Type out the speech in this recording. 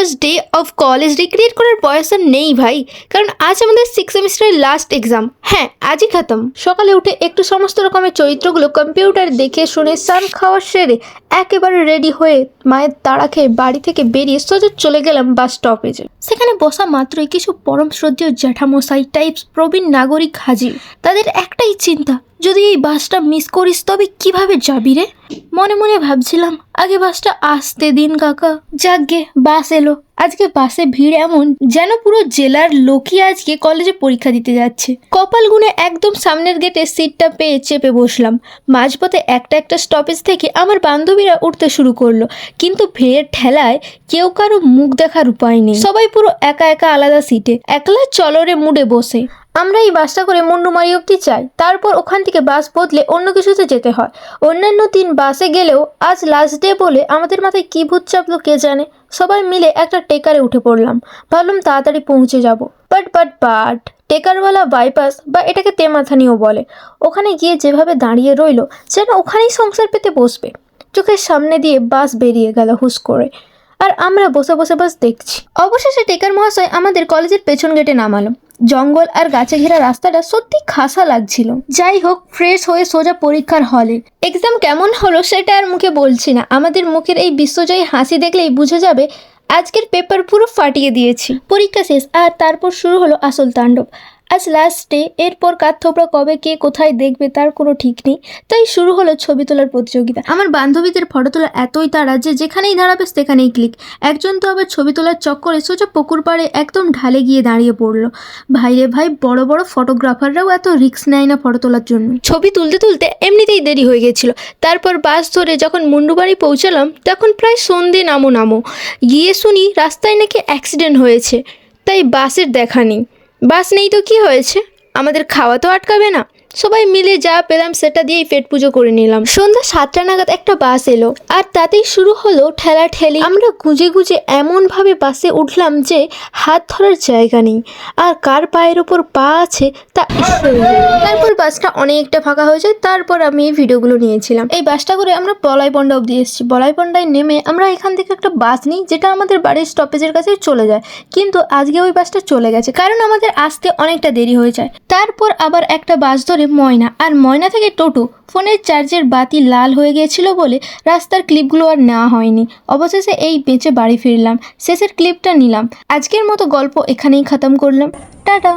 First day of college recreate করার বয়স আর নেই ভাই, কারণ আজ আমাদের 6 সেমিস্টারের লাস্ট এক্সাম। হ্যাঁ, আজই খতম। সকালে উঠে একটু সমস্ত রকমের চরিত্রগুলো কম্পিউটার দেখে শুনে সান খাওয়ার সেরে একেবারে রেডি হয়ে মায়ের তাড়া খেয়ে বাড়ি থেকে বেরিয়ে সোজা চলে গেলাম বাস স্টপেজে। সেখানে বসা মাত্রই কিছু পরম শ্রদ্ধেয় জ্যাঠামশাই টাইপস প্রবীণ নাগরিক হাজির। তাদের একটাই চিন্তা, যদি এই বাসটা মিস করিস তবে কিভাবে যাবি রে। মনে মনে ভাবছিলাম, আগে বাসটা আসতে দিন কাকা। যাকগে, বাস এলো। আজকে বাসে ভিড় এমন যেন পুরো জেলার লোকই আজকে কলেজে পরীক্ষা দিতে যাচ্ছে। কপাল গুনে একদম সামনের গেটে সিটটা পেয়ে চেপে বসলাম। মাঝপথে একটা স্টপেজ থেকে আমার বান্ধবীরা উঠতে শুরু করলো, কিন্তু ভিড়ের ঠেলায় কেউ কারো মুখ দেখার উপায় নেই। সবাই পুরো একা একা আলাদা সিটে একলা চলরে মুডে বসে। আমরা এই বাসটা করে মুন্ডুমারি অব্দি চাই, তারপর ওখান থেকে বাস বদলে অন্য কিছুতে যেতে হয়। অন্যান্য 3 বাসে গেলেও আজ লাস্ট ডে বলে আমাদের মাথায় কী ভূত চাপলো কে জানে। সবাই মিলে একটা টেকারে উঠে পড়লাম। ভাবলাম তাড়াতাড়ি পৌঁছে যাব। বাট টেকারওয়ালা বাইপাস বা এটাকে তেমাথানিও বলে, ওখানে গিয়ে যেভাবে দাঁড়িয়ে রইলো যেন ওখানেই সংসার পেতে বসবে। চোখের সামনে দিয়ে বাস বেরিয়ে গেল হুস করে, আর আমরা বসে বসে বাস দেখছি। অবশেষে টেকার মহাশয় আমাদের কলেজের পেছন গেটে নামালো। জঙ্গল আর গাছে ঘেরা রাস্তাটা সত্যি খাসা লাগছিল। যাই হোক, ফ্রেশ হয়ে সোজা পরীক্ষার হলে। এক্সাম কেমন হলো সেটা আর মুখে বলছি না, আমাদের মুখের এই বিশ্বজয়ী হাসি দেখলেই বুঝে যাবে আজকের পেপার পুরো ফাটিয়ে দিয়েছি। পরীক্ষা শেষ, আর তারপর শুরু হলো আসল তাণ্ডব। আজ লাস্ট ডে, এরপর কাঠথোপড়া কবে কে কোথায় দেখবে তার কোনো ঠিক নেই। তাই শুরু হলো ছবি তোলার প্রতিযোগিতা। আমার বান্ধবীদের ফটো তোলা এতই তাড়া যে যেখানেই দাঁড়াবে সেখানেই ক্লিক। একজন তো আবার ছবি তোলার চক্করে সোজা পুকুর পাড়ে একদম ঢালে গিয়ে দাঁড়িয়ে পড়লো। ভাইরে ভাই, বড় বড় ফটোগ্রাফাররাও এত রিস্ক নেয় না ফটো তোলার জন্য। ছবি তুলতে তুলতে এমনিতেই দেরি হয়ে গেছিল। তারপর বাস ধরে যখন মুন্ডুবাড়ি পৌঁছালাম তখন প্রায় সন্ধে নামো গিয়ে শুনি রাস্তায় নাকি অ্যাক্সিডেন্ট হয়েছে। তাই বাসের দেখা নেই। বাস নেই তো কি হয়েছে, আমাদের খাওয়া তো আটকাবে না। সবাই মিলে যা পেলাম সেটা দিয়েই পেট পুজো করে নিলাম। সন্ধ্যা 7টা নাগাদ একটা বাস এলো, আর তাতেই শুরু হলো ঠেলাঠেলি। আমরা গুজে গুজে এমনভাবে বাসে উঠলাম যে হাত ধরার জায়গা নেই, আর কার পায়ের ওপর পা আছে তা তারপর বাসটা অনেকটা ফাঁকা হয়ে যায়। তারপর আমি এই ভিডিওগুলো নিয়েছিলাম। এই বাসটা করে আমরা বলাইপন্ডা অব্দি এসেছি। বলাইপন্ডায় নেমে আমরা এখান থেকে একটা বাস নিই যেটা আমাদের বাড়ির স্টপেজের কাছে চলে যায়, কিন্তু আজকে ওই বাসটা চলে গেছে কারণ আমাদের আসতে অনেকটা দেরি হয়ে যায়। তারপর আবার একটা বাস ধরে ময়না, আর ময়না থেকে টোটো। ফোনের চার্জের বাতি লাল হয়ে গিয়েছিল বলে রাস্তার ক্লিপগুলো আর নেওয়া হয়নি। অবশেষে এই বেঁচে বাড়ি ফিরলাম। শেষের ক্লিপটা নিলাম। আজকের মতো গল্প এখানেই খতম করলাম। টাটা।